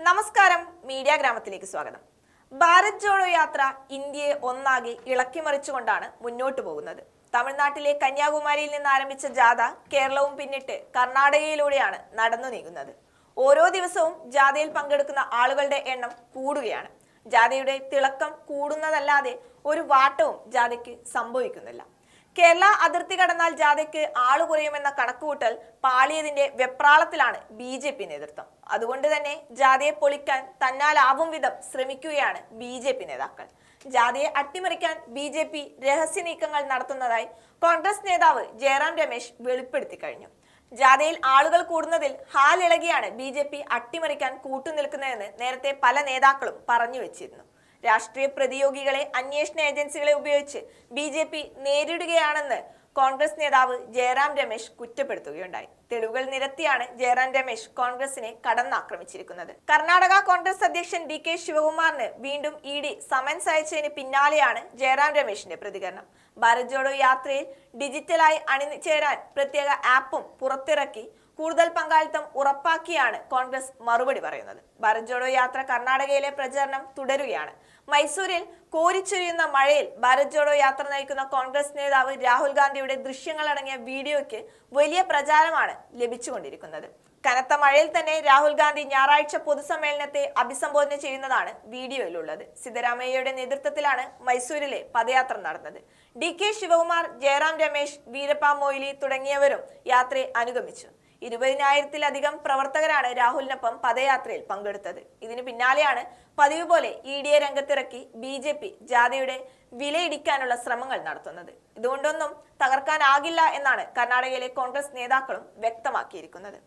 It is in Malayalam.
നമസ്കാരം, മീഡിയ ഗ്രാമത്തിലേക്ക് സ്വാഗതം. ഭാരത് ജോഡോ യാത്ര ഇന്ത്യയെ ഒന്നാകെ ഇളക്കിമറിച്ചുകൊണ്ടാണ് മുന്നോട്ട് പോകുന്നത്. തമിഴ്നാട്ടിലെ കന്യാകുമാരിയിൽ നിന്ന് ആരംഭിച്ച ജാഥ കേരളവും പിന്നിട്ട് കർണാടകയിലൂടെയാണ് നടന്നു നീങ്ങുന്നത്. ഓരോ ദിവസവും ജാഥയിൽ പങ്കെടുക്കുന്ന ആളുകളുടെ എണ്ണം കൂടുകയാണ്. ജാഥയുടെ തിളക്കം കൂടുന്നതല്ലാതെ ഒരു വാട്ടവും ജാഥയ്ക്ക് സംഭവിക്കുന്നില്ല. കേരള അതിർത്തി കടന്നാൽ ജാഥയ്ക്ക് ആള് കുറയുമെന്ന കണക്കുകൂട്ടൽ പാളിയതിന്റെ വെപ്രാളത്തിലാണ് BJP നേതൃത്വം. അതുകൊണ്ട് തന്നെ ജാഥയെ പൊളിക്കാൻ തന്നാലാവും വിധം ശ്രമിക്കുകയാണ് BJP നേതാക്കൾ. ജാഥയെ അട്ടിമറിക്കാൻ BJP രഹസ്യ നീക്കങ്ങൾ നടത്തുന്നതായി കോൺഗ്രസ് നേതാവ് ജയറാം രമേശ് വെളിപ്പെടുത്തി കഴിഞ്ഞു. ജാഥയിൽ ആളുകൾ കൂടുന്നതിൽ ഹാലിളകിയാണ് BJP അട്ടിമറിക്കാൻ കൂട്ടുനിൽക്കുന്നതെന്ന് നേരത്തെ പല നേതാക്കളും പറഞ്ഞു വെച്ചിരുന്നു. രാഷ്ട്രീയ പ്രതിയോഗികളെ അന്വേഷണ ഏജൻസികളെ ഉപയോഗിച്ച് BJP നേരിടുകയാണെന്ന് കോൺഗ്രസ് നേതാവ് ജയറാം രമേശ് കുറ്റപ്പെടുത്തുകയുണ്ടായി. തെളിവുകൾ നിരത്തിയാണ് ജയറാം രമേശ് കോൺഗ്രസിനെ കടന്നാക്രമിച്ചിരിക്കുന്നത്. കർണാടക കോൺഗ്രസ് അധ്യക്ഷൻ DK ശിവകുമാറിന് വീണ്ടും ED സമൻസ് അയച്ചതിന് പിന്നാലെയാണ് ജയറാം രമേശിന്റെ പ്രതികരണം. ഭാരത് ജോഡോ യാത്രയിൽ ഡിജിറ്റലായി അണിചേരാൻ പ്രത്യേക ആപ്പും പുറത്തിറക്കി കൂടുതൽ പങ്കാളിത്തം ഉറപ്പാക്കിയാണ് കോൺഗ്രസ് മറുപടി പറയുന്നത്. ഭാരത് ജോഡോ യാത്ര കർണാടകയിലെ പ്രചാരണം തുടരുകയാണ്. മൈസൂരിൽ കോരിച്ചൊരിയുന്ന മഴയിൽ ഭാരത് ജോഡോ യാത്ര നയിക്കുന്ന കോൺഗ്രസ് നേതാവ് രാഹുൽ ഗാന്ധിയുടെ ദൃശ്യങ്ങളടങ്ങിയ വീഡിയോയ്ക്ക് വലിയ പ്രചാരമാണ് ലഭിച്ചുകൊണ്ടിരിക്കുന്നത്. കനത്ത മഴയിൽ തന്നെ രാഹുൽ ഗാന്ധി ഞായറാഴ്ച പൊതുസമ്മേളനത്തെ അഭിസംബോധന ചെയ്യുന്നതാണ് വീഡിയോയിലുള്ളത്. സിദ്ധരാമയ്യയുടെ നേതൃത്വത്തിലാണ് മൈസൂരിലെ പദയാത്ര നടന്നത്. DK ശിവകുമാർ, ജയറാം രമേശ്, വീരപ്പ മൊയ്ലി തുടങ്ങിയവരും യാത്രയെ അനുഗമിച്ചു. 20,000-ത്തിലധികം പ്രവർത്തകരാണ് രാഹുലിനൊപ്പം പദയാത്രയിൽ പങ്കെടുത്തത്. ഇതിന് പിന്നാലെയാണ് പതിവ് പോലെ EDയെ രംഗത്തിറക്കി BJP ജാഥയുടെ വിലയിടിക്കാനുള്ള ശ്രമങ്ങൾ നടത്തുന്നത്. ഇതുകൊണ്ടൊന്നും തകർക്കാനാകില്ല എന്നാണ് കർണാടകയിലെ കോൺഗ്രസ് നേതാക്കളും വ്യക്തമാക്കിയിരിക്കുന്നത്.